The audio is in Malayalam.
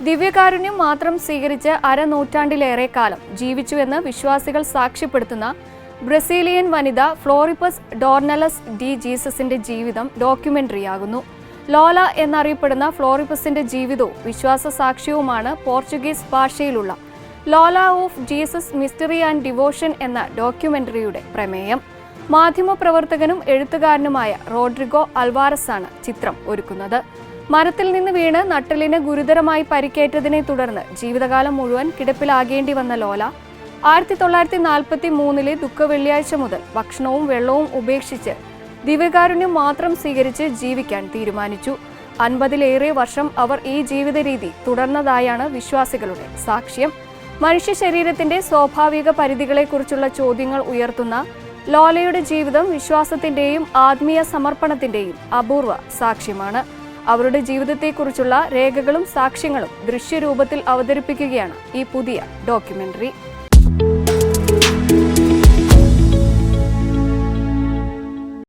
ദിവ്യകാരുണ്യം മാത്രം സ്വീകരിച്ച് അരനൂറ്റാണ്ടിലേറെ കാലം ജീവിച്ചുവെന്ന് വിശ്വാസികൾ സാക്ഷ്യപ്പെടുത്തുന്ന ബ്രസീലിയൻ വനിത ഫ്ലോറിപ്പസ് ഡോർനലസ് ഡി ജീസസിന്റെ ജീവിതം ഡോക്യുമെന്ററിയാകുന്നു. ലോല എന്നറിയപ്പെടുന്ന ഫ്ലോറിപ്പസിന്റെ ജീവിതവും വിശ്വാസ സാക്ഷ്യവുമാണ് പോർച്ചുഗീസ് ഭാഷയിലുള്ള Lola of Jesus mystery and devotion എന്ന ഡോക്യുമെന്ററിയുടെ പ്രമേയം. മാധ്യമപ്രവർത്തകനും എഴുത്തുകാരനുമായ റോഡ്രിഗോ അൽവാരസാണ് ചിത്രം ഒരുക്കുന്നത്. മരത്തിൽ നിന്ന് വീണ് നട്ടെല്ലിന് ഗുരുതരമായി പരിക്കേറ്റതിനെ തുടർന്ന് ജീവിതകാലം മുഴുവൻ കിടപ്പിലാകേണ്ടി വന്ന ലോല 1943 ദുഃഖവെള്ളിയാഴ്ച മുതൽ ഭക്ഷണവും വെള്ളവും ഉപേക്ഷിച്ച് ദിവ്യകാരുണ്യം മാത്രം സ്വീകരിച്ച് ജീവിക്കാൻ തീരുമാനിച്ചു. 50-ലേറെ വർഷം അവർ ഈ ജീവിത രീതി തുടർന്നതായാണ് വിശ്വാസികളുടെ സാക്ഷ്യം. മനുഷ്യ ശരീരത്തിന്റെ സ്വാഭാവിക പരിധികളെക്കുറിച്ചുള്ള ചോദ്യങ്ങൾ ഉയർത്തുന്ന ലോലയുടെ ജീവിതം വിശ്വാസത്തിന്റെയും ആത്മീയ സമർപ്പണത്തിന്റെയും അപൂർവ സാക്ഷ്യമാണ്. അവരുടെ ജീവിതത്തെക്കുറിച്ചുള്ള രേഖകളും സാക്ഷ്യങ്ങളും ദൃശ്യരൂപത്തിൽ അവതരിപ്പിക്കുകയാണ് ഈ പുതിയ ഡോക്യുമെന്ററി.